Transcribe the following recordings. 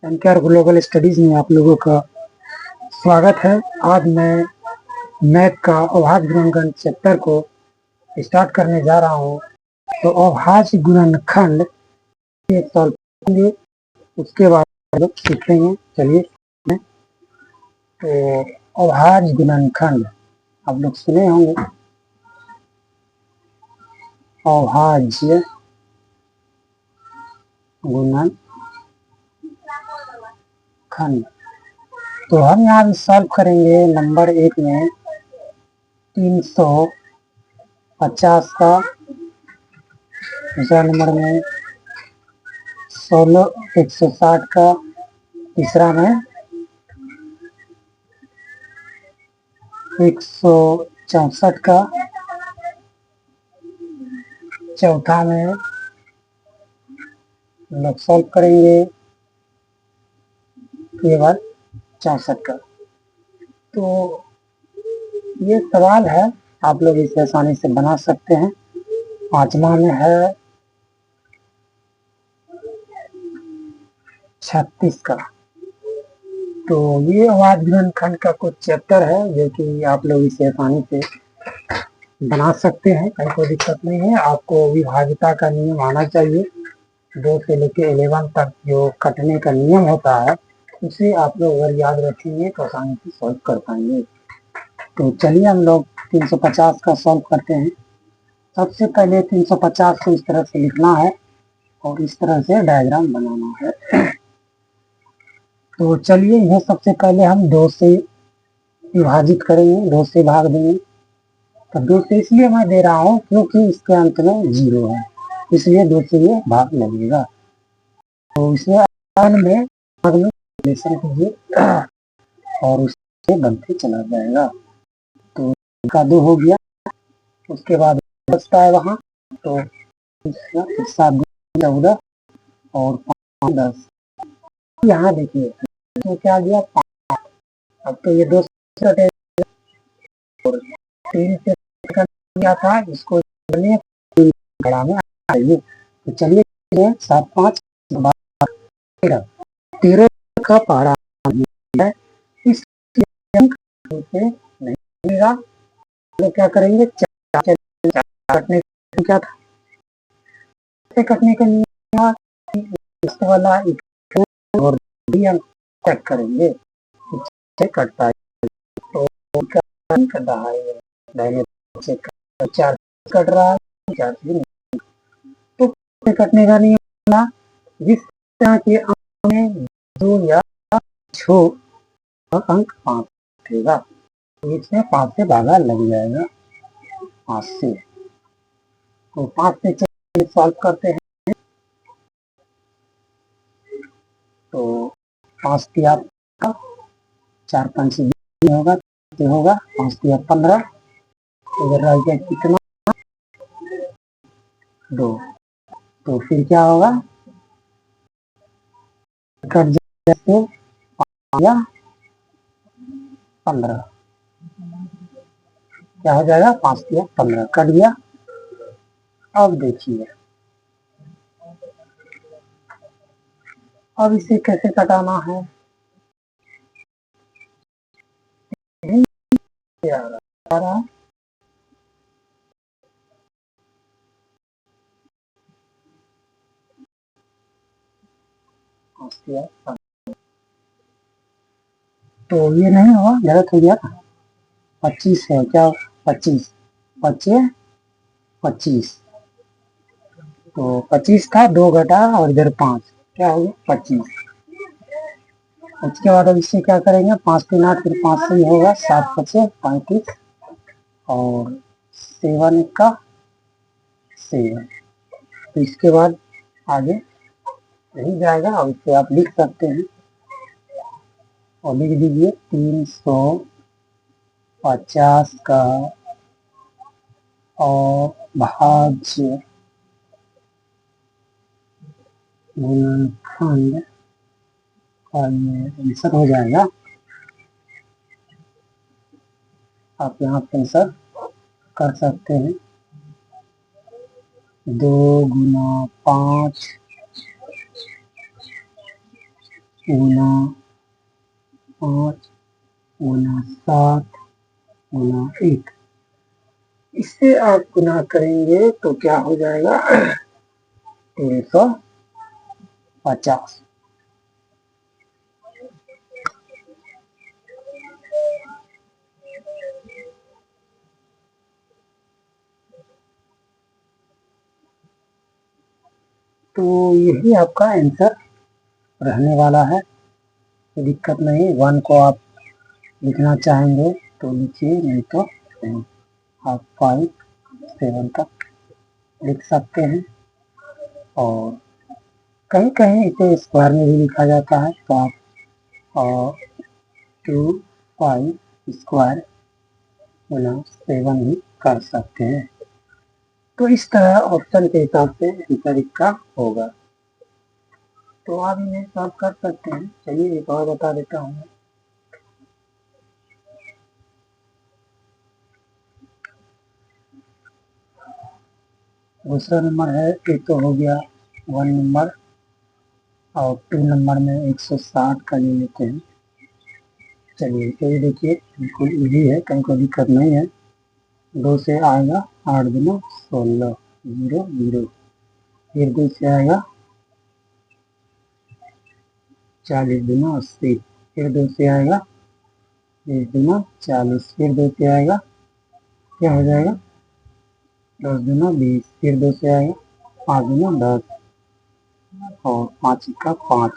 एनकेआर global studies में आप लोगों का स्वागत है। आज मैं मैथ का अभाज्य गुणनखंड चैप्टर को स्टार्ट करने जा रहा हूँ। तो अभाज्य गुणनखंड एक सॉल्व करेंगे, उसके बाद हम लोग सीखेंगे। चलिए, तो अभाज्य गुणनखंड आप लोग सुने होंगे। अभाज्य गुणनखंड तो हम यहाँ सॉल्व करेंगे। नंबर 1 में 350 का, दूसरा नंबर में 160 का, तीसरा में 164 का, चौथा में लोग सॉल्व करेंगे के बाद 64 का। तो ये सवाल है, आप लोग इसे आसानी से बना सकते हैं। पांचवा में है 36 का। तो ये अभाज्य गुणनखंड का कुछ चैप्टर है जो कि आप लोग इसे आसानी से बना सकते हैं, कहीं कोई दिक्कत नहीं है। आपको विभाज्यता का नियम आना चाहिए। 2 से लेकर 11 तक जो कटने का नियम होता है उसे आप लोग अगर याद रखेंगे तो आसानी से सॉल्व कर पाएंगे। तो चलिए हम लोग 350 का सॉल्व करते हैं। सबसे पहले 350 को इस तरह से लिखना है और इस तरह से डायग्राम बनाना है। तो चलिए, यह सबसे पहले हम 2 से विभाजित करेंगे, 2 से भाग देंगे। तो 2 से इसलिए मैं दे रहा हूँ क्योंकि इसके अंत में 0 है, इसलिए 2 से ये भाग लगेगा। तो इसमें भाग में कीजिए और उससे बनते चला जाएगा। तो इसका 2 हो गया, उसके बाद बचता है वहाँ। तो 7 14 और 5 10। यहाँ देखिए तो क्या गया 5। अब तो ये 2 से 3 से गया था, इसको खड़ा में आइए। तो चलिए 7 5 13 का पहाड़ा है, इस नहीं मिलेगा। तो क्या करेंगे, कटने क्या था, कटने का नियम वाला और चेक करेंगे कटता है। तो कट रहा है, 4 कट रहा है, 4 से तो कटने का नियम जिस तरह के अंक में 2 या 6 अंक 5 उठेगा, इसमें 5 से भागा लग जाएगा 5 से। तो 5 से सॉल्व करते हैं। तो 5 दिया 4 5 से होगा, तो होगा 5 दिया 15, इधर रह गया कितना 2। तो फिर क्या होगा, कट जाए 15, क्या हो जाएगा 5 दिया 15 कट गया। अब देखिए, अब इसे कैसे कटाना है। आ रहा है तो ये नहीं हुआ, गलत हो गया। 25 है, क्या 25 25 25। तो 25 था, 2 घटा और इधर 5, क्या हो गया 25। उसके बाद अब इससे क्या करेंगे, 5 3 8, फिर 5 से ही होगा 7 5 35 और 7 का 7। तो इसके बाद आगे नहीं जाएगा। अब इसे आप लिख सकते हैं और लिख दीजिए 350 का अभाज्य गुणनखंड का ये आंसर हो जाएगा। आप यहाँ पे आंसर कर सकते हैं 2 गुना 5 गुना 5 गुना 7 गुना 1। इससे आप गुना करेंगे तो क्या हो जाएगा 350। तो यही आपका आंसर रहने वाला है, कोई दिक्कत नहीं। 1 को आप लिखना चाहेंगे तो लिखिए, नहीं तो आप 5 7 तक लिख सकते हैं। और कहीं कहीं इसे स्क्वायर में भी लिखा जाता है, तो आप 2 5 स्क्वायर गुना 7 भी कर सकते हैं। तो इस तरह ऑप्शन के हिसाब से आंसर इसका होगा। तो आप इन्हें सॉल्व कर सकते हैं। चलिए एक और बता देता हूँ। दूसरा नंबर है, एक तो हो गया 1 नंबर, और 2 नंबर में 160 का ले लेते हैं। चलिए ये देखिए बिल्कुल इजी है, कहीं कोई दिक्कत नहीं है। 2 से आएगा 8 गुना 16 0 0। फिर 2 से आएगा 40 गुना 80। फिर 2 से आएगा 20 गुना 40। फिर 2 से आएगा क्या हो जाएगा 10 गुना 20। फिर 2 से आएगा 5 गुना 10 और 5 का 5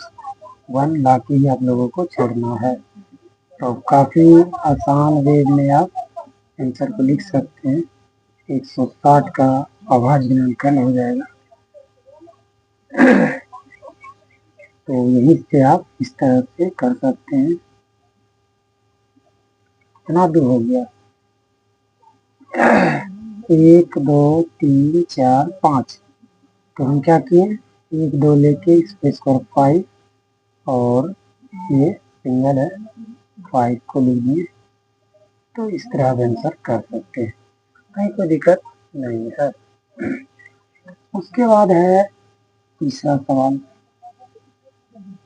1। बाकी ही आप लोगों को छोड़ना है। तो काफ़ी आसान वे में आप आंसर को लिख सकते हैं। 160 का अभाज्य गुणनखंड हो जाएगा। तो यहीं से आप इस तरह से कर सकते हैं। कितना दूर हो गया 1 2 3 4 5। तो हम क्या किए 1 2 लेके स्पेस पर 5 और ये सिंगल है 5 को लिख दिए। तो इस तरह आप आंसर कर सकते हैं, कहीं कोई दिक्कत नहीं है। उसके बाद है तीसरा सवाल।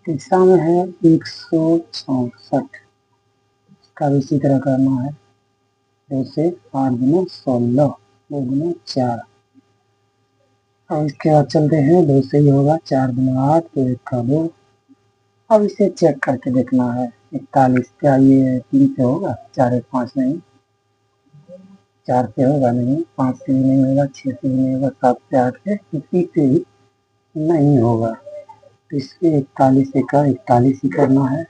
तीसरा में है 164 का भी इसी तरह करना है। 2 से 8 गुना 16 2 गुना 4। और इसके बाद चलते हैं 2 से ही होगा 4 गुना 8 तो 1 का 2। अब इसे चेक करके देखना है 41 क्या ये 3 से होगा 4 1 5 नहीं, 4 से होगा नहीं, 5 से भी नहीं होगा, 6 से भी नहीं होगा, 7 से 8 से किसी से भी नहीं होगा। तो इससे 41 का 41 ही करना है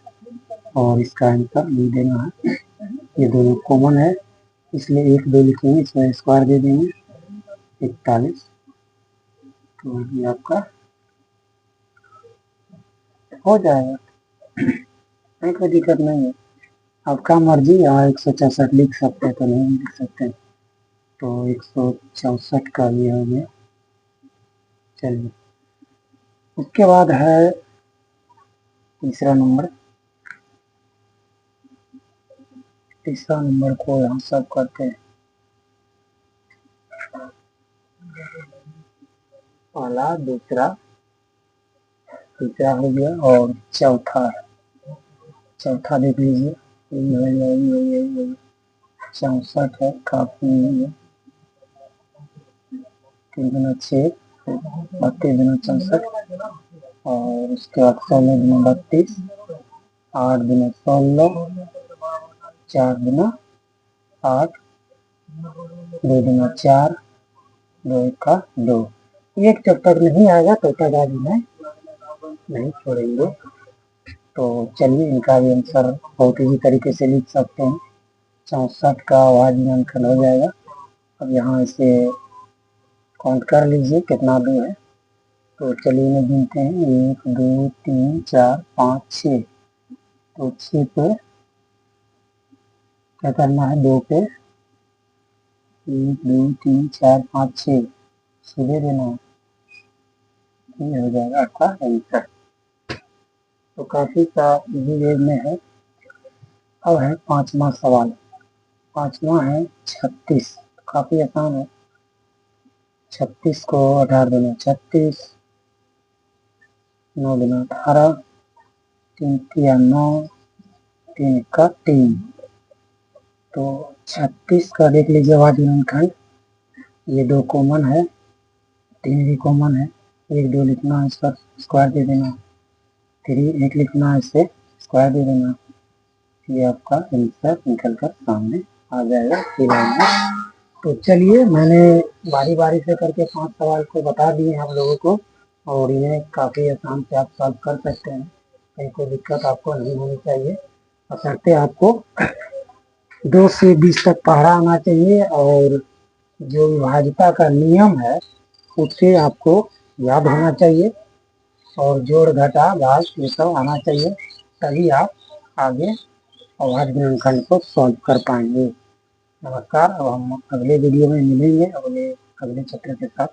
और इसका आंसर भी देना है। ये दोनों कॉमन है इसलिए 1 2 लिखेंगे, इसमें स्क्वायर दे देंगे 41। तो ये आपका हो जाएगा, कोई दिक्कत नहीं है। आपका मर्जी, यहाँ 164 लिख सकते हैं तो नहीं लिख सकते। तो 164 का ये हो गया। चलिए उसके बाद है तीसरा नंबर। तीसरा नंबर को यहाँ सब करते हैं। पहला दूसरा तीसरा हो गया और चौथा देख लीजिए 64 है, काफी है। 3 गुना 6 32 गुना 64 और उसके बाद 16 गुना 32 8 गुना 16 4 गुना 8 2 गुना 4 2 का 2। एक जब तक नहीं आएगा तो तक आज में नहीं छोड़ेंगे। तो चलिए इनका भी आंसर बहुत ही तरीके से लिख सकते हैं। 64 का अभाज्य गुणनखंड हो जाएगा। अब यहाँ इसे काउंट कर लीजिए कितना 2 है। तो चलिए इन्हें गिनते हैं 1 2 3 4 5 6। तो 6 पे क्या करना है 2 पे 1 2 3 4 5 6 सीधे देना है, ये हो जाएगा आपका आंसर। तो काफी का इजी वे में है। अब है पांचवा सवाल। पांचवा है 36, काफी आसान है। 36 को 18 दुना 36 9 दुना 18 3 या 9, 3 का 3, तो 36 का देख लीजिए अवभाज्य गुणनखंड। ये 2 कॉमन है, 3 भी कॉमन है, 1 2 लिखना है, इसका स्क्वायर दे देना, 3 1 लिखना है, इसे स्क्वायर दे देना। ये आपका आंसर निकल कर सामने आ जाएगा सी लाइन में। तो चलिए, मैंने बारी बारी से करके 5 सवाल को बता दिए हम लोगों को, और इन्हें काफ़ी आसान से आप सॉल्व कर सकते हैं। कहीं कोई दिक्कत आपको नहीं होनी चाहिए, बशर्ते आपको 2 से 20 तक पढ़ा आना चाहिए, और जो विभाज्यता का नियम है उससे आपको याद होना चाहिए, और जोड़ घटा भाग ये सब आना चाहिए, तभी आप आगे अवभाज्य गुणनखंड को सॉल्व कर पाएंगे। नमस्कार, अब हम अगले वीडियो में मिलेंगे अगले चैप्टर के साथ।